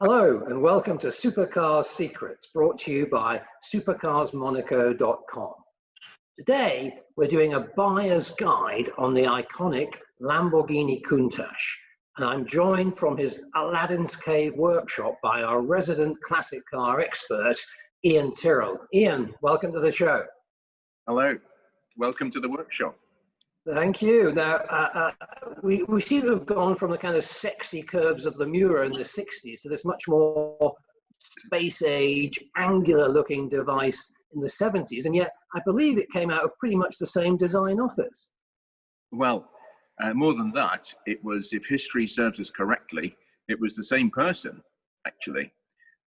Hello and welcome to Supercars Secrets, brought to you by supercarsmonaco.com. Today we're doing a buyer's guide on the iconic Lamborghini Countach, and I'm joined from his Aladdin's Cave workshop by our resident classic car expert, Iain Tyrrell. Iain, welcome to the show. Hello, welcome to the workshop. Thank you. Now, we seem to have gone from the kind of sexy curves of the Miura in the 60s to this much more space age, angular looking device in the 70s. And yet I believe it came out of pretty much the same design office. Well, more than that, it was, if history serves us correctly, it was the same person, actually.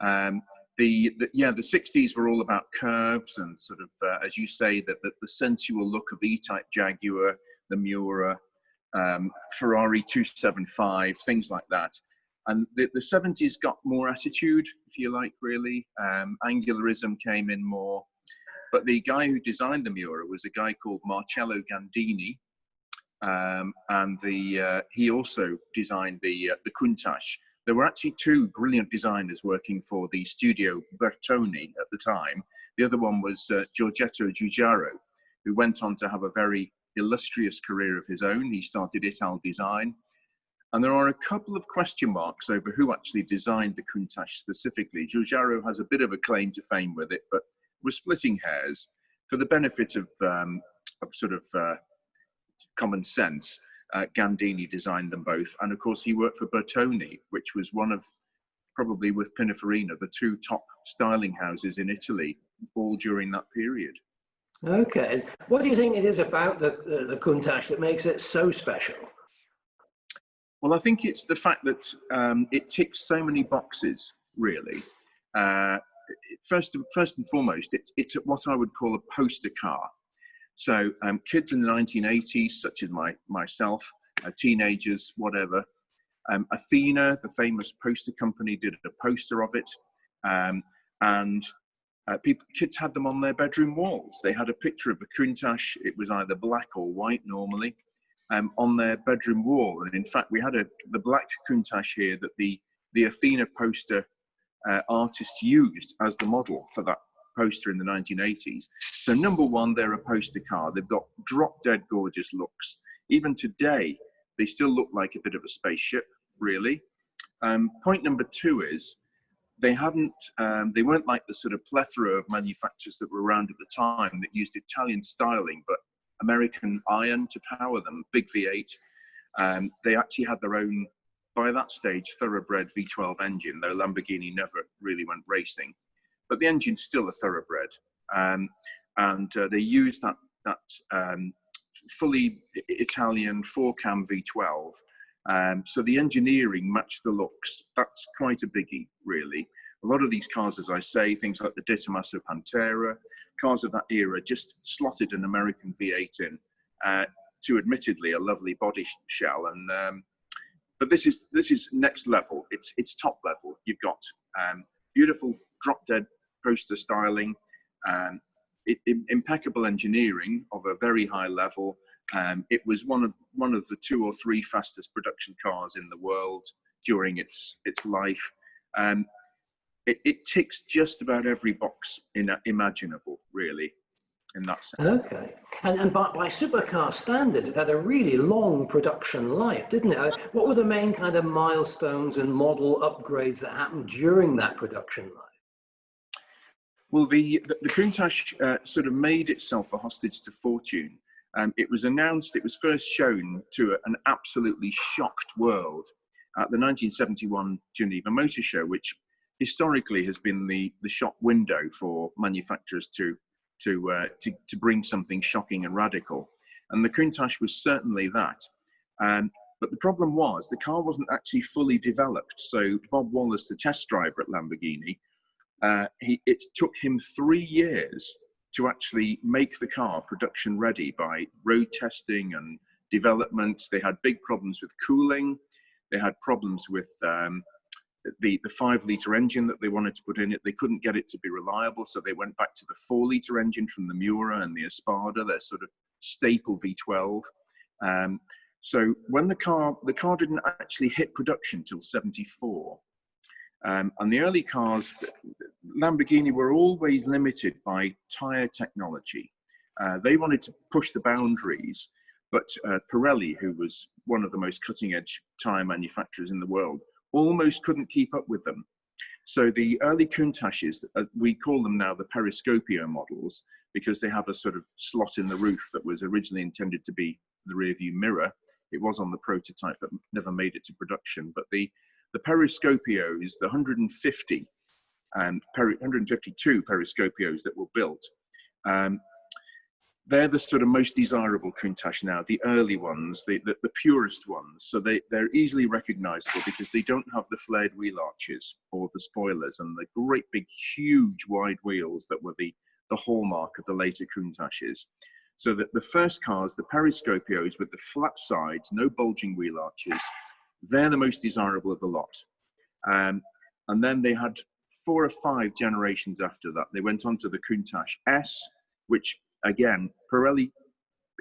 The 60s were all about curves and sort of, as you say, the sensual look of E-Type Jaguar, the Miura, Ferrari 275, things like that. And the 70s got more attitude, if you like, really. Angularism came in more. But the guy who designed the Miura was a guy called Marcello Gandini. He also designed the Countach. There were actually two brilliant designers working for the studio Bertoni at the time. The other one was Giorgetto Giugiaro, who went on to have a very illustrious career of his own. He started Ital Design. And there are a couple of question marks over who actually designed the Countach specifically. Giugiaro has a bit of a claim to fame with it, but we're splitting hairs. For the benefit of common sense, Gandini designed them both. And of course, he worked for Bertoni, which was one of, probably with Pininfarina, the two top styling houses in Italy, all during that period. Okay. What do you think it is about the Countach that makes it so special? Well, I think it's the fact that it ticks so many boxes, really. First and foremost, it's what I would call a poster car. So kids in the 1980s, such as myself, teenagers, whatever. Athena, the famous poster company, did a poster of it. Kids had them on their bedroom walls. They had a picture of a Countach. It was either black or white normally, on their bedroom wall. And in fact, we had the black Countach here that the Athena poster artist used as the model for that poster in the 1980s. So number one, they're a poster car. They've got drop-dead gorgeous looks. Even today, they still look like a bit of a spaceship, really. Point number two is they weren't like the sort of plethora of manufacturers that were around at the time that used Italian styling, but American iron to power them, big V8. They actually had their own, by that stage, thoroughbred V12 engine, though Lamborghini never really went racing. But the engine's still a thoroughbred. They used that fully Italian 4-cam V12. So the engineering matched the looks. That's quite a biggie, really. A lot of these cars, as I say, things like the De Tomaso Pantera, cars of that era, just slotted an American V8 in to admittedly a lovely body shell. But this is next level. It's top level. You've got beautiful drop-dead poster styling, impeccable engineering of a very high level. It was one of the 2 or 3 fastest production cars in the world during its life. It ticks just about every box imaginable, really, in that sense. Okay. And by supercar standards, it had a really long production life, didn't it? What were the main kind of milestones and model upgrades that happened during that production life? Well, the Countach sort of made itself a hostage to fortune. It was announced, it was first shown to an absolutely shocked world at the 1971 Geneva Motor Show, which historically has been the shop window for manufacturers to bring something shocking and radical. And the Countach was certainly that. But the problem was the car wasn't actually fully developed. So Bob Wallace, the test driver at Lamborghini, it took him 3 years to actually make the car production ready by road testing and development. They had big problems with cooling. They had problems with the 5-litre engine that they wanted to put in it. They couldn't get it to be reliable, so they went back to the 4-litre engine from the Miura and the Espada, their sort of staple V12. So when the car didn't actually hit production till 74. And the early cars, Lamborghini were always limited by tyre technology. They wanted to push the boundaries, but Pirelli, who was one of the most cutting-edge tyre manufacturers in the world, almost couldn't keep up with them. So the early Countaches, we call them now the Periscopio models, because they have a sort of slot in the roof that was originally intended to be the rear view mirror. It was on the prototype, but never made it to production. But the Periscopios, the 150 and 152 Periscopios that were built, they're the sort of most desirable Countach now, the early ones, the purest ones. So they're easily recognizable because they don't have the flared wheel arches or the spoilers and the great big, huge wide wheels that were the hallmark of the later Countaches. So that the first cars, the Periscopios with the flat sides, no bulging wheel arches, they're the most desirable of the lot. And then they had 4 or 5 generations after that. They went on to the Countach S, which again, Pirelli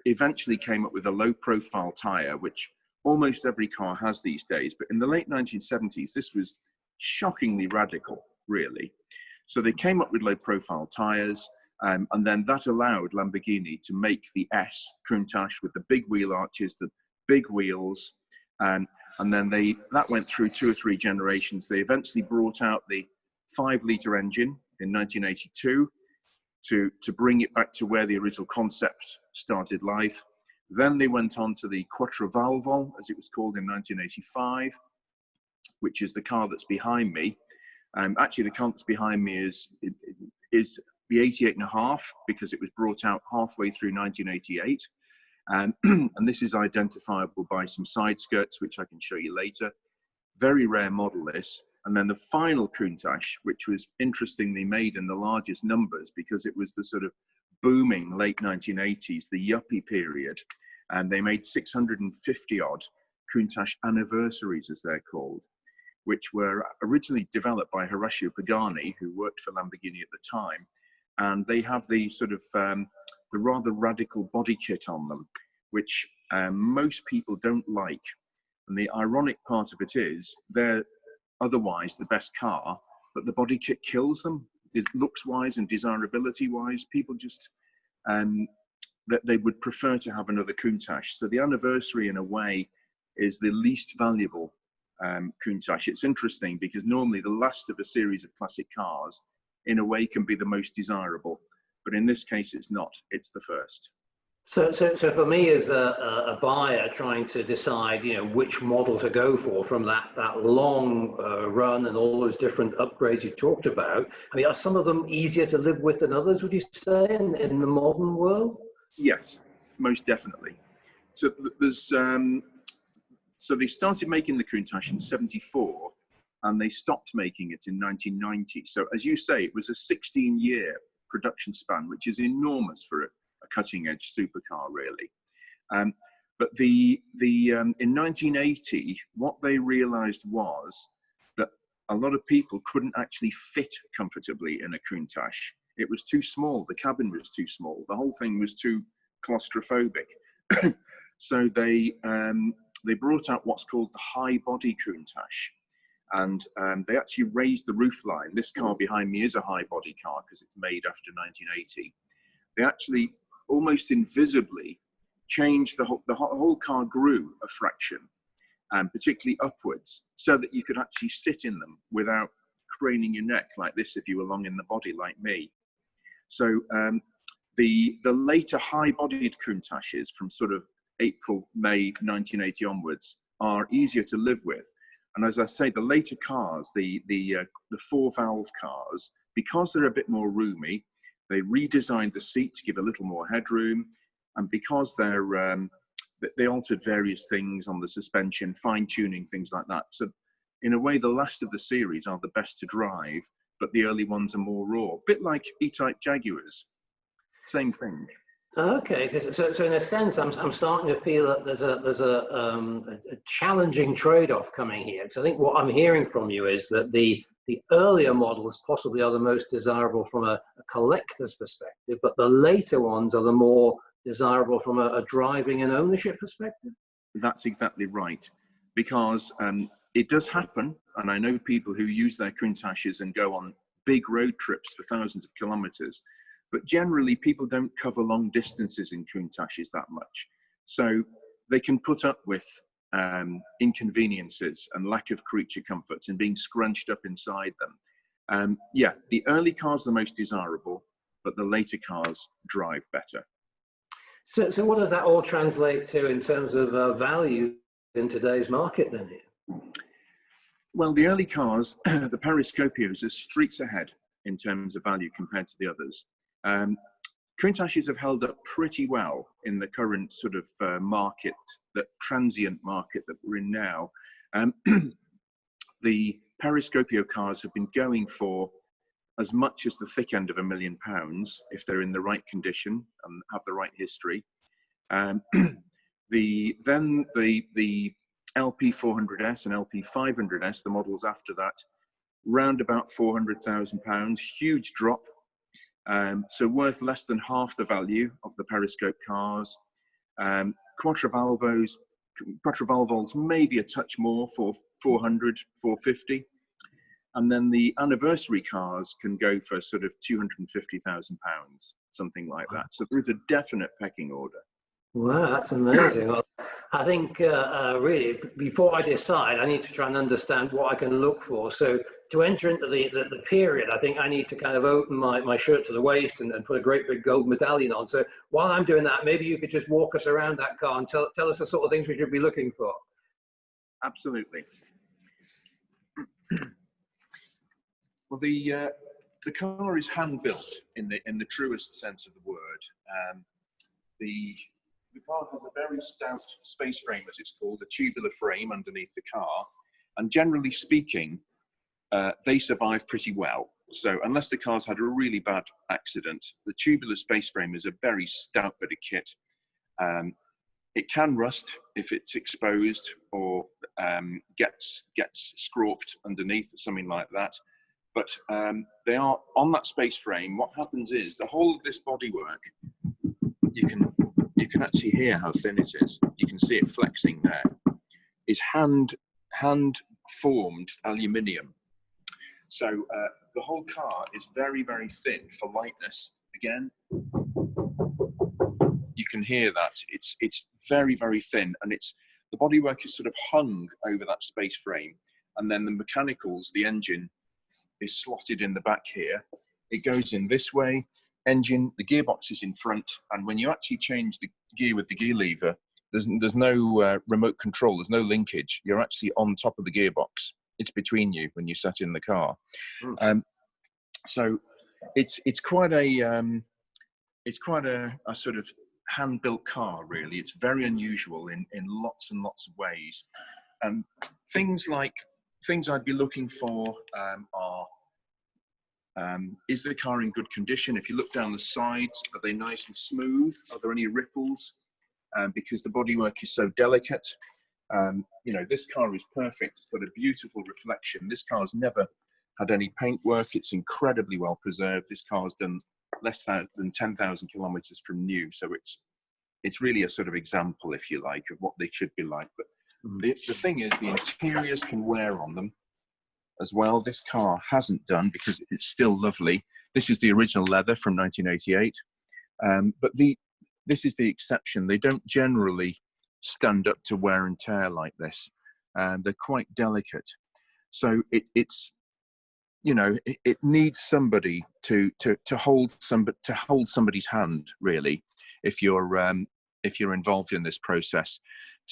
eventually came up with a low profile tyre, which almost every car has these days. But in the late 1970s, this was shockingly radical, really. So they came up with low profile tyres, and then that allowed Lamborghini to make the S Countach with the big wheel arches, the big wheels. And then that went through 2 or 3 generations. They eventually brought out the 5-litre engine in 1982 to bring it back to where the original concept started life. Then they went on to the Quattrovalvole, as it was called, in 1985, which is the car that's behind me. Actually, the car that's behind me is the 88.5, because it was brought out halfway through 1988. And this is identifiable by some side skirts, which I can show you later. Very rare model, this. And then the final Countach, which was interestingly made in the largest numbers because it was the sort of booming late 1980s, the yuppie period. And they made 650 odd Countach anniversaries, as they're called, which were originally developed by Horacio Pagani, who worked for Lamborghini at the time. And they have the sort of the rather radical body kit on them, which most people don't like. And the ironic part of it is they're otherwise the best car, but the body kit kills them. Looks-wise and desirability-wise, people just, that they would prefer to have another Countach. So the anniversary, in a way, is the least valuable Countach. It's interesting because normally the last of a series of classic cars, in a way, can be the most desirable. But in this case, it's not. It's the first. So for me as a buyer trying to decide, which model to go for from that long run and all those different upgrades you talked about, I mean, are some of them easier to live with than others, would you say, in the modern world? Yes, most definitely. So there's so they started making the Countach in '74, and they stopped making it in 1990. So as you say, it was a 16-year production span, which is enormous for a cutting-edge supercar, really. But in 1980, what they realized was that a lot of people couldn't actually fit comfortably in a Countach. It was too small. The cabin was too small. The whole thing was too claustrophobic. So they brought out what's called the high-body Countach. And they actually raised the roofline. This car behind me is a high-body car because it's made after 1980. They actually almost invisibly changed the whole car grew a fraction, particularly upwards, so that you could actually sit in them without craning your neck like this if you were long in the body like me. So the later high-bodied Countaches from sort of April, May 1980 onwards are easier to live with. And as I say, the later cars, the 4-valve cars, because they're a bit more roomy, they redesigned the seat to give a little more headroom, and because they altered various things on the suspension, fine-tuning, things like that. So in a way, the last of the series are the best to drive, but the early ones are more raw. Bit like E-Type Jaguars, same thing. Okay, so in a sense, I'm starting to feel that there's a challenging trade-off coming here. Because I think what I'm hearing from you is that the earlier models possibly are the most desirable from a collector's perspective, but the later ones are the more desirable from a driving and ownership perspective? That's exactly right. Because It does happen, and I know people who use their Countachs and go on big road trips for thousands of kilometers, but generally people don't cover long distances in Countachs that much. So they can put up with inconveniences and lack of creature comforts and being scrunched up inside them. Yeah, the early cars are the most desirable, but the later cars drive better. So what does that all translate to in terms of value in today's market then? Well, the early cars, the Periscopios, are streets ahead in terms of value compared to the others. Countachs have held up pretty well in the current sort of market, the transient market that we're in now. The Periscopio cars have been going for as much as the thick end of £1 million if they're in the right condition and have the right history. The LP400S and LP500S, the models after that, round about £400,000, huge drop. So worth less than half the value of the Periscope cars. Quattrovalvols maybe a touch more for 400, 450. And then the anniversary cars can go for sort of £250,000, something like that. So there's a definite pecking order. Wow, that's amazing. Well, I think really, before I decide, I need to try and understand what I can look for. So to enter into the period, I think I need to kind of open my shirt to the waist and put a great big gold medallion on. So while I'm doing that, maybe you could just walk us around that car and tell us the sort of things we should be looking for. Absolutely. Well, the car is hand built in the truest sense of the word. The car has a very stout space frame, as it's called, a tubular frame underneath the car, and generally speaking, they survive pretty well. So unless the car's had a really bad accident, the tubular space frame is a very stout bit of kit. It can rust if it's exposed or gets scrawped underneath or something like that. But they are on that space frame. What happens is the whole of this bodywork, you can actually hear how thin it is. You can see it flexing there. Is hand formed aluminium. So the whole car is very, very thin for lightness. Again, you can hear that. It's very, very thin, and the bodywork is sort of hung over that space frame, and then the mechanicals, the engine, is slotted in the back here. It goes in this way. Engine, the gearbox is in front, and when you actually change the gear with the gear lever, there's no remote control. There's no linkage. You're actually on top of the gearbox. It's between you when you sat in the car. So it's quite a sort of hand-built car, really. It's very unusual in lots and lots of ways. Things I'd be looking for are is the car in good condition? If you look down the sides, are they nice and smooth? Are there any ripples? Because the bodywork is so delicate. You know, this car is perfect. It's got a beautiful reflection. This car's never had any paint work. It's incredibly well preserved. This car's done less than 10,000 kilometers from new. So it's really a sort of example, if you like, of what they should be like. But the thing is, the interiors can wear on them as well. This car hasn't done, because it's still lovely. This is the original leather from 1988. But this is the exception. They don't generally stand up to wear and tear like this. They're quite delicate. So it's you know, it needs somebody to hold somebody's hand, really, if you're involved in this process.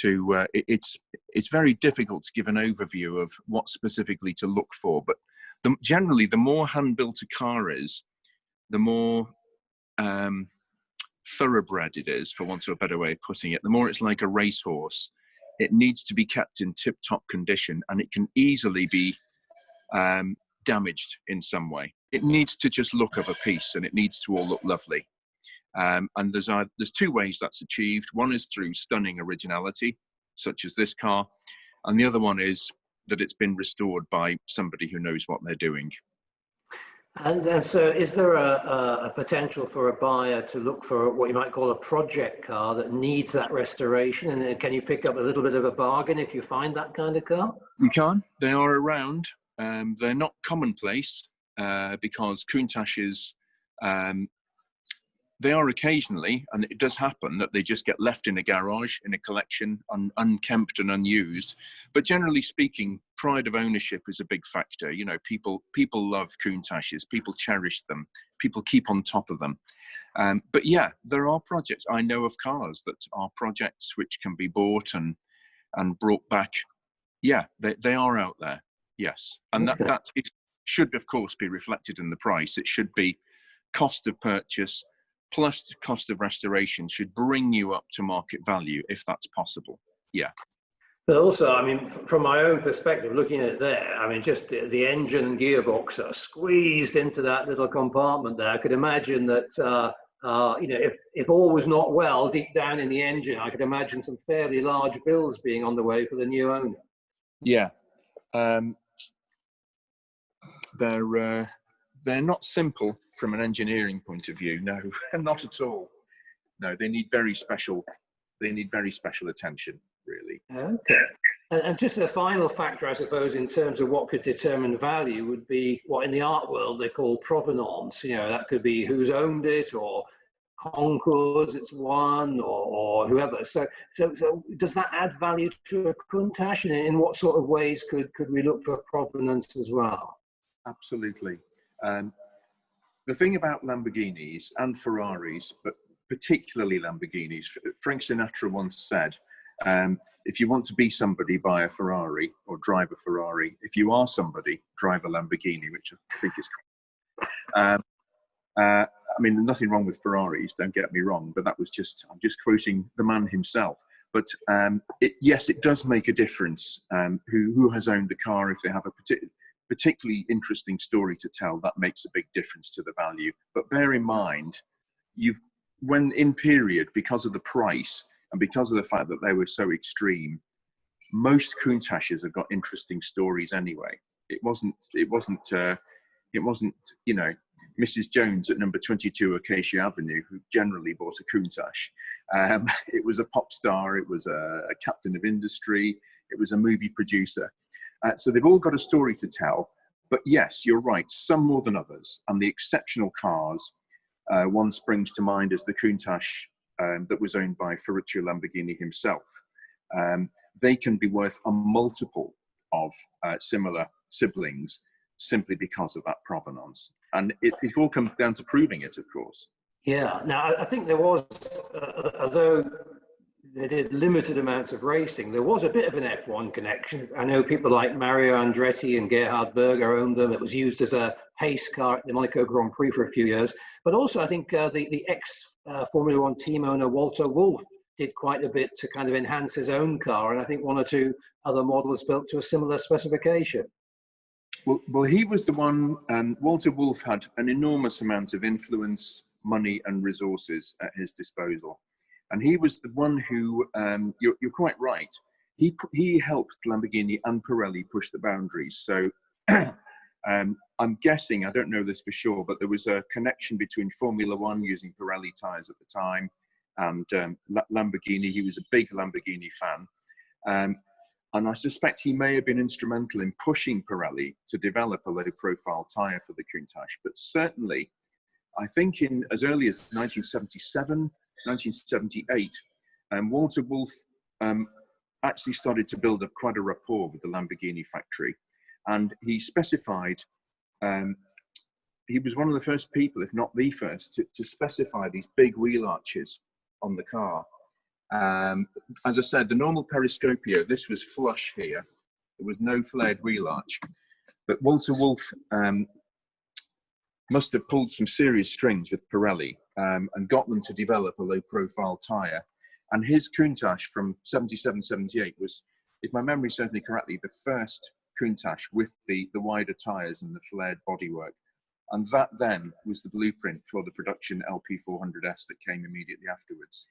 It's very difficult to give an overview of what specifically to look for, but generally the more hand-built a car is, the more thoroughbred it is, for want of a better way of putting it. The more it's like a racehorse. It needs to be kept in tip-top condition, and it can easily be damaged in some way. It needs to just look of a piece, and it needs to all look lovely. And there's two ways that's achieved. One is through stunning originality, such as this car, and the other one is that it's been restored by somebody who knows what they're doing. And so is there a potential for a buyer to look for what you might call a project car that needs that restoration? And then can you pick up a little bit of a bargain if you find that kind of car? You can. They are around. They're not commonplace because Countach's, they are occasionally, and it does happen, that they just get left in a garage, in a collection, unkempt and unused. But generally speaking, pride of ownership is a big factor. You know, people love Countach's, people cherish them, people keep on top of them. But yeah, there are projects. I know of cars that are projects which can be bought and brought back. Yeah, they are out there, yes. And Okay. that it should, of course, be reflected in the price. It should be cost of purchase plus the cost of restoration should bring you up to market value if that's possible. Yeah. But also, I mean, from my own perspective, looking at it there, I mean, just the engine and gearbox are squeezed into that little compartment there. I could imagine that, you know, if all was not well deep down in the engine, I could imagine some fairly large bills being on the way for the new owner. Yeah. They're not simple from an engineering point of view. No, not at all. No, they need very special attention, really. Okay. And just a final factor, I suppose, in terms of what could determine value would be what in the art world they call provenance. You know, that could be who's owned it or concours it's won or whoever. So does that add value to a Countach? And in what sort of ways could we look for provenance as well? Absolutely. The thing about Lamborghinis and Ferraris, but particularly Lamborghinis, Frank Sinatra once said, if you want to be somebody, buy a Ferrari or drive a Ferrari. If you are somebody, drive a Lamborghini, which I think is cool. I mean, there's nothing wrong with Ferraris, don't get me wrong, but I'm just quoting the man himself. But yes, it does make a difference who has owned the car. If they have a particularly interesting story to tell, that makes a big difference to the value. But bear in mind, when in period, because of the price and because of the fact that they were so extreme, most Countach's have got interesting stories anyway. It wasn't, you know, Mrs. Jones at number 22 Acacia Avenue who generally bought a Countach. It was a pop star, it was a captain of industry, it was a movie producer. So they've all got a story to tell. But yes, you're right, some more than others. And the exceptional cars, one springs to mind as the Countach that was owned by Ferruccio Lamborghini himself. They can be worth a multiple of similar siblings simply because of that provenance. And it all comes down to proving it, of course. Yeah. Now, I think there was, although they did limited amounts of racing, there was a bit of an F1 connection. I know people like Mario Andretti and Gerhard Berger owned them. It was used as a pace car at the Monaco Grand Prix for a few years. But also, I think the ex-Formula One team owner, Walter Wolf, did quite a bit to kind of enhance his own car. And I think one or two other models built to a similar specification. Well, he was the one, Walter Wolf had an enormous amount of influence, money and resources at his disposal. And he was the one who, you're quite right, he helped Lamborghini and Pirelli push the boundaries. So I'm guessing, I don't know this for sure, but there was a connection between Formula One using Pirelli tyres at the time and Lamborghini. He was a big Lamborghini fan. And I suspect he may have been instrumental in pushing Pirelli to develop a low-profile tyre for the Countach. But certainly, I think in as early as 1977, 1978, Walter Wolf actually started to build up quite a rapport with the Lamborghini factory. And he specified, he was one of the first people, if not the first, to specify these big wheel arches on the car. As I said, the normal periscopio, this was flush here. There was no flared wheel arch. But Walter Wolf must have pulled some serious strings with Pirelli and got them to develop a low-profile tyre. And his Countach from 77, 78 was, if my memory serves me correctly, the first Countach with the wider tyres and the flared bodywork. And that then was the blueprint for the production LP400S that came immediately afterwards.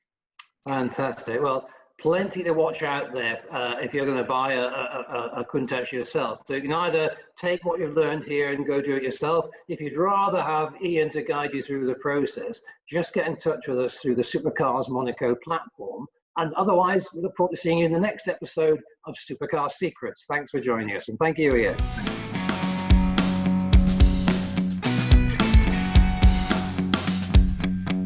Fantastic. Well, plenty to watch out there if you're going to buy a Countach yourself. So you can either take what you've learned here and go do it yourself. If you'd rather have Iain to guide you through the process, just get in touch with us through the Supercars Monaco platform. And otherwise, we look forward to seeing you in the next episode of Supercar Secrets. Thanks for joining us, and thank you, Iain.